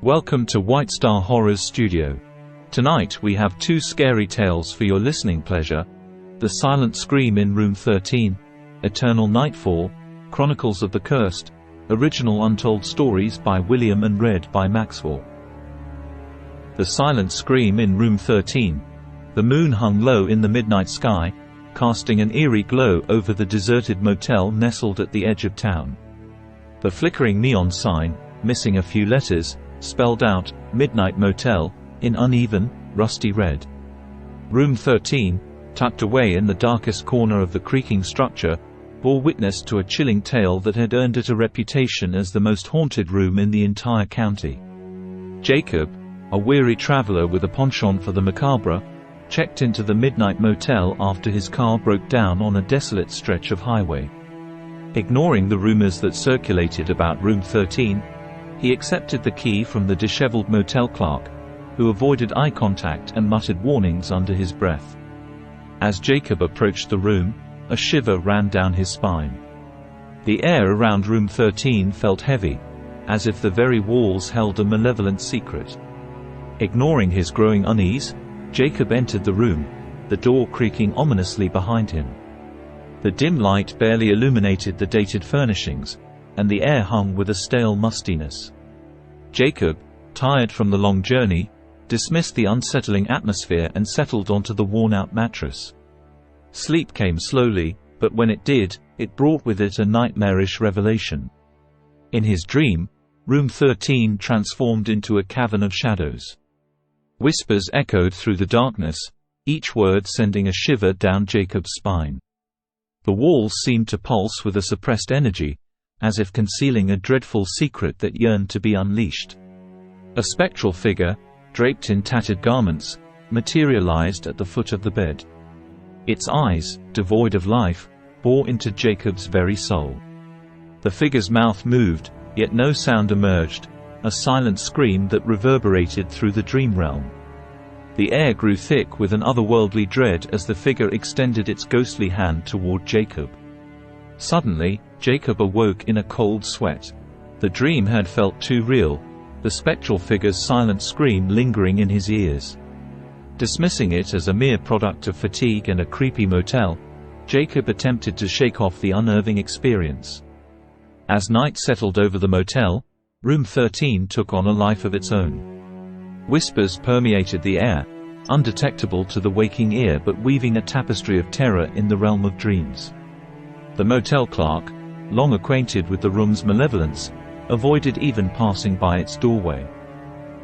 Welcome to White Star Horrors Studio. Tonight we have two scary tales for your listening pleasure: The Silent Scream in Room 13, Eternal Nightfall, Chronicles of the Cursed, original untold stories by William and read by Maxwell. The Silent Scream in Room 13. The moon hung low in the midnight sky, casting an eerie glow over the deserted motel nestled at the edge of town. The flickering neon sign, missing a few letters, spelled out "Midnight Motel" in uneven, rusty red. Room 13, tucked away in the darkest corner of the creaking structure, bore witness to a chilling tale that had earned it a reputation as the most haunted room in the entire county. Jacob, a weary traveler with a penchant for the macabre, checked into the Midnight Motel after his car broke down on a desolate stretch of highway. Ignoring the rumors that circulated about Room 13, he accepted the key from the disheveled motel clerk, who avoided eye contact and muttered warnings under his breath. As Jacob approached the room, a shiver ran down his spine. The air around Room 13 felt heavy, as if the very walls held a malevolent secret. Ignoring his growing unease, Jacob entered the room, the door creaking ominously behind him. The dim light barely illuminated the dated furnishings, and the air hung with a stale mustiness. Jacob, tired from the long journey, dismissed the unsettling atmosphere and settled onto the worn-out mattress. Sleep came slowly, but when it did, it brought with it a nightmarish revelation. In his dream, Room 13 transformed into a cavern of shadows. Whispers echoed through the darkness, each word sending a shiver down Jacob's spine. The walls seemed to pulse with a suppressed energy, as if concealing a dreadful secret that yearned to be unleashed. A spectral figure, draped in tattered garments, materialized at the foot of the bed. Its eyes, devoid of life, bore into Jacob's very soul. The figure's mouth moved, yet no sound emerged, a silent scream that reverberated through the dream realm. The air grew thick with an otherworldly dread as the figure extended its ghostly hand toward Jacob. Suddenly, Jacob awoke in a cold sweat. The dream had felt too real, the spectral figure's silent scream lingering in his ears. Dismissing it as a mere product of fatigue and a creepy motel, Jacob attempted to shake off the unnerving experience. As night settled over the motel, Room 13 took on a life of its own. Whispers permeated the air, undetectable to the waking ear but weaving a tapestry of terror in the realm of dreams. The motel clerk, long acquainted with the room's malevolence, avoided even passing by its doorway.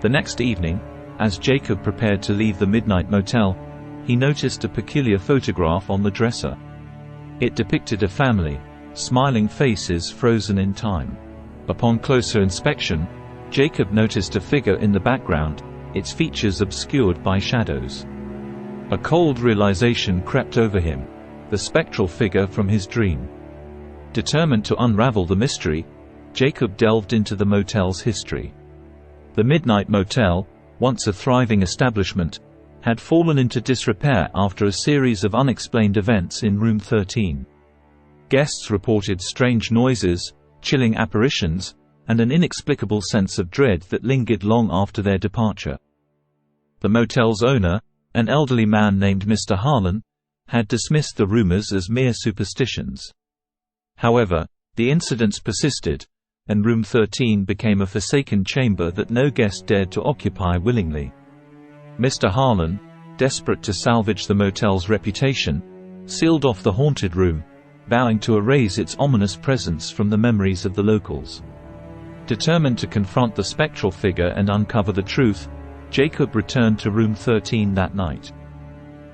The next evening, as Jacob prepared to leave the Midnight Motel, he noticed a peculiar photograph on the dresser. It depicted a family, smiling faces frozen in time. Upon closer inspection, Jacob noticed a figure in the background, its features obscured by shadows. A cold realization crept over him: the spectral figure from his dream. Determined to unravel the mystery, Jacob delved into the motel's history. The Midnight Motel, once a thriving establishment, had fallen into disrepair after a series of unexplained events in Room 13. Guests reported strange noises, chilling apparitions, and an inexplicable sense of dread that lingered long after their departure. The motel's owner, an elderly man named Mr. Harlan, had dismissed the rumors as mere superstitions. However, the incidents persisted, and Room 13 became a forsaken chamber that no guest dared to occupy willingly. Mr. Harlan, desperate to salvage the motel's reputation, sealed off the haunted room, vowing to erase its ominous presence from the memories of the locals. Determined to confront the spectral figure and uncover the truth, Jacob returned to Room 13 that night.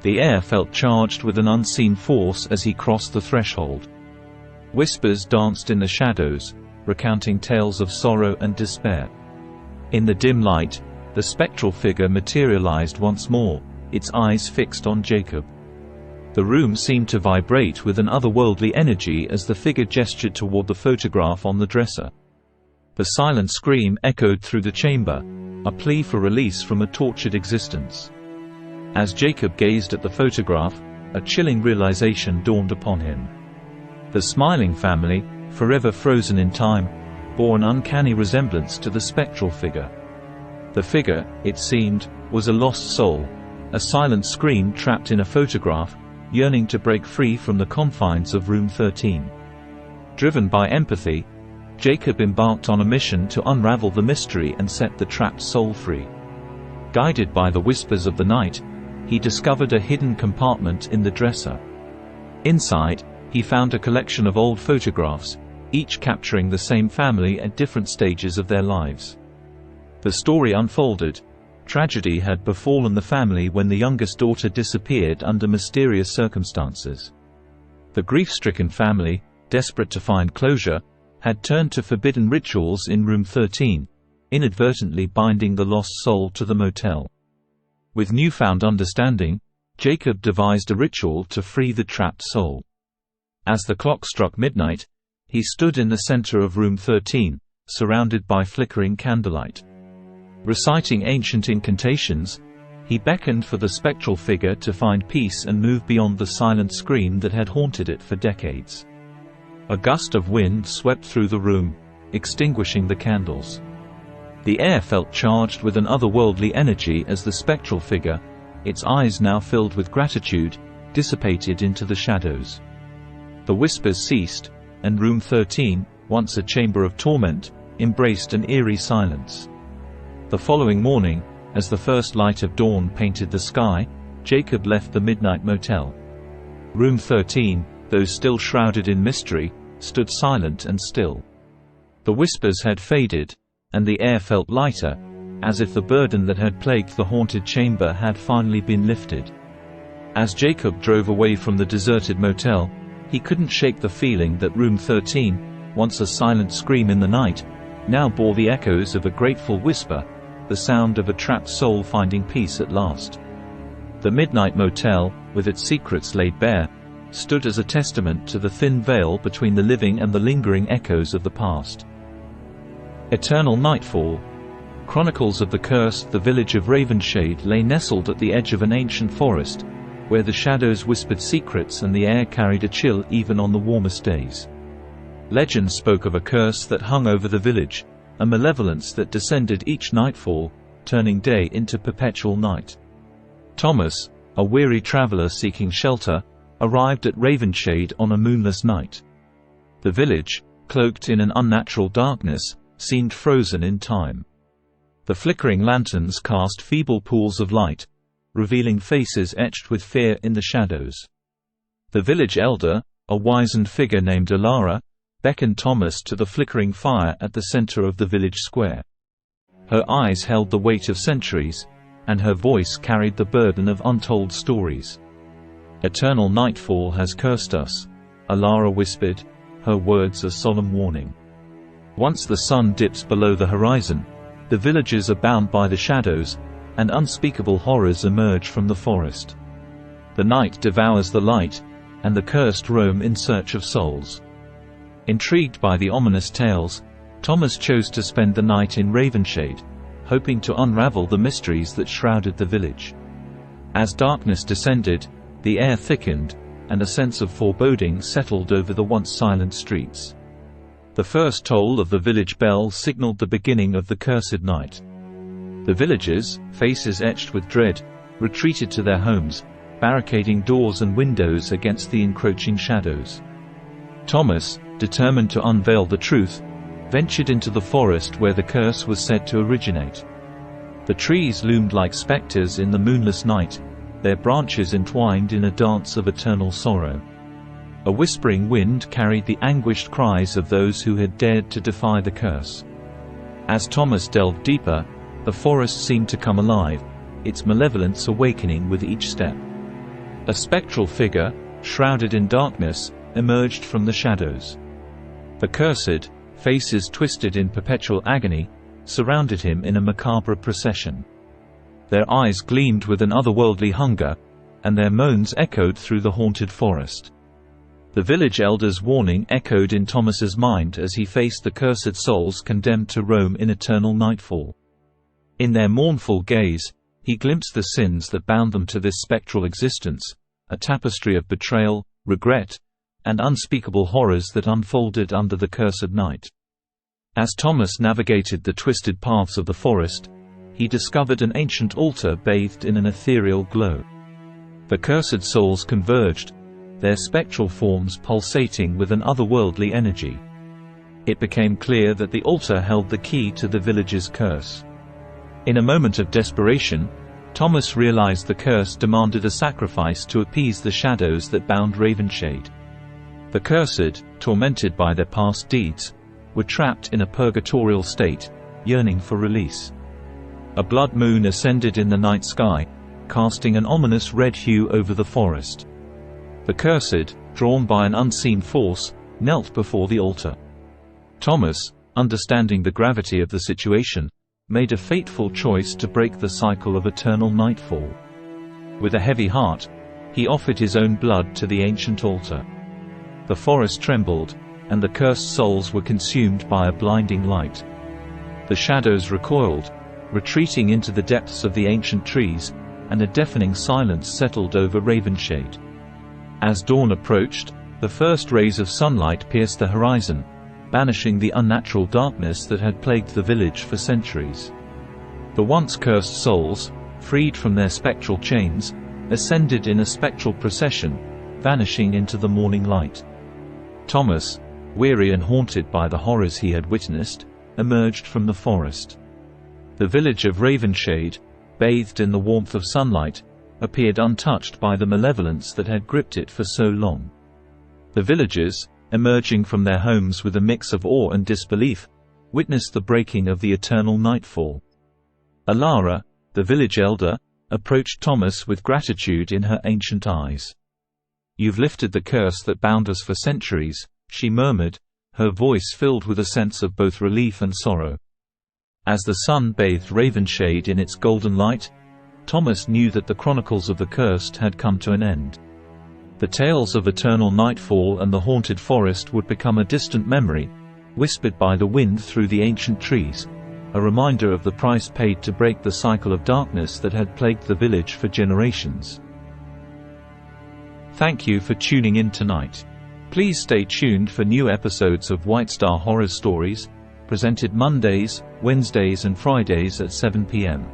The air felt charged with an unseen force as he crossed the threshold. Whispers danced in the shadows, recounting tales of sorrow and despair. In the dim light, the spectral figure materialized once more, its eyes fixed on Jacob. The room seemed to vibrate with an otherworldly energy as the figure gestured toward the photograph on the dresser. The silent scream echoed through the chamber, a plea for release from a tortured existence. As Jacob gazed at the photograph, a chilling realization dawned upon him. The smiling family, forever frozen in time, bore an uncanny resemblance to the spectral figure. The figure, it seemed, was a lost soul, a silent scream trapped in a photograph, yearning to break free from the confines of room 13. Driven by empathy, Jacob embarked on a mission to unravel the mystery and set the trapped soul free. Guided by the whispers of the night, he discovered a hidden compartment in the dresser. Inside, he found a collection of old photographs, each capturing the same family at different stages of their lives. The story unfolded. Tragedy had befallen the family when the youngest daughter disappeared under mysterious circumstances. The grief-stricken family, desperate to find closure, had turned to forbidden rituals in room 13, inadvertently binding the lost soul to the motel. With newfound understanding, Jacob devised a ritual to free the trapped soul. As the clock struck midnight, he stood in the center of room 13, surrounded by flickering candlelight. Reciting ancient incantations, he beckoned for the spectral figure to find peace and move beyond the silent scream that had haunted it for decades. A gust of wind swept through the room, extinguishing the candles. The air felt charged with an otherworldly energy as the spectral figure, its eyes now filled with gratitude, dissipated into the shadows. The whispers ceased, and room 13, once a chamber of torment, embraced an eerie silence. The following morning, as the first light of dawn painted the sky, Jacob left the midnight motel. Room 13, though still shrouded in mystery, stood silent and still. The whispers had faded, and the air felt lighter, as if the burden that had plagued the haunted chamber had finally been lifted. As Jacob drove away from the deserted motel, he couldn't shake the feeling that room 13, once a silent scream in the night, now bore the echoes of a grateful whisper, the sound of a trapped soul finding peace at last. The Midnight Motel, with its secrets laid bare, stood as a testament to the thin veil between the living and the lingering echoes of the past. Eternal Nightfall. Chronicles of the Curse. The village of Ravenshade lay nestled at the edge of an ancient forest, where the shadows whispered secrets and the air carried a chill even on the warmest days. Legend spoke of a curse that hung over the village, a malevolence that descended each nightfall, turning day into perpetual night. Thomas, a weary traveler seeking shelter, arrived at Ravenshade on a moonless night. The village, cloaked in an unnatural darkness, seemed frozen in time. The flickering lanterns cast feeble pools of light, revealing faces etched with fear in the shadows. The village elder, a wizened figure named Alara, beckoned Thomas to the flickering fire at the center of the village square. Her eyes held the weight of centuries, and her voice carried the burden of untold stories. "Eternal nightfall has cursed us," Alara whispered, her words a solemn warning. Once the sun dips below the horizon, the villages are bound by the shadows, and unspeakable horrors emerge from the forest. The night devours the light, and the cursed roam in search of souls. Intrigued by the ominous tales, Thomas chose to spend the night in Ravenshade, hoping to unravel the mysteries that shrouded the village. As darkness descended, the air thickened, and a sense of foreboding settled over the once silent streets. The first toll of the village bell signaled the beginning of the cursed night. The villagers, faces etched with dread, retreated to their homes, barricading doors and windows against the encroaching shadows. Thomas, determined to unveil the truth, ventured into the forest where the curse was said to originate. The trees loomed like specters in the moonless night, their branches entwined in a dance of eternal sorrow. A whispering wind carried the anguished cries of those who had dared to defy the curse. As Thomas delved deeper, the forest seemed to come alive, its malevolence awakening with each step. A spectral figure, shrouded in darkness, emerged from the shadows. The cursed, faces twisted in perpetual agony, surrounded him in a macabre procession. Their eyes gleamed with an otherworldly hunger, and their moans echoed through the haunted forest. The village elder's warning echoed in Thomas's mind as he faced the cursed souls condemned to roam in eternal nightfall. In their mournful gaze, he glimpsed the sins that bound them to this spectral existence, a tapestry of betrayal, regret, and unspeakable horrors that unfolded under the cursed night. As Thomas navigated the twisted paths of the forest, he discovered an ancient altar bathed in an ethereal glow. The cursed souls converged, their spectral forms pulsating with an otherworldly energy. It became clear that the altar held the key to the village's curse. In a moment of desperation, Thomas realized the curse demanded a sacrifice to appease the shadows that bound Ravenshade. The cursed, tormented by their past deeds, were trapped in a purgatorial state, yearning for release. A blood moon ascended in the night sky, casting an ominous red hue over the forest. The cursed, drawn by an unseen force, knelt before the altar. Thomas, understanding the gravity of the situation, made a fateful choice to break the cycle of eternal nightfall. With a heavy heart, he offered his own blood to the ancient altar. The forest trembled, and the cursed souls were consumed by a blinding light. The shadows recoiled, retreating into the depths of the ancient trees, and a deafening silence settled over Ravenshade. As dawn approached, the first rays of sunlight pierced the horizon, banishing the unnatural darkness that had plagued the village for centuries. The once cursed souls, freed from their spectral chains, ascended in a spectral procession, vanishing into the morning light. Thomas, weary and haunted by the horrors he had witnessed, emerged from the forest. The village of Ravenshade, bathed in the warmth of sunlight, appeared untouched by the malevolence that had gripped it for so long. The villagers, emerging from their homes with a mix of awe and disbelief, witnessed the breaking of the eternal nightfall. Alara, the village elder, approached Thomas with gratitude in her ancient eyes. "You've lifted the curse that bound us for centuries," she murmured, her voice filled with a sense of both relief and sorrow. As the sun bathed Ravenshade in its golden light, Thomas knew that the chronicles of the cursed had come to an end. The tales of eternal nightfall and the haunted forest would become a distant memory, whispered by the wind through the ancient trees, a reminder of the price paid to break the cycle of darkness that had plagued the village for generations. Thank you for tuning in tonight. Please stay tuned for new episodes of White Star Horror Stories, presented Mondays, Wednesdays and Fridays at 7 p.m.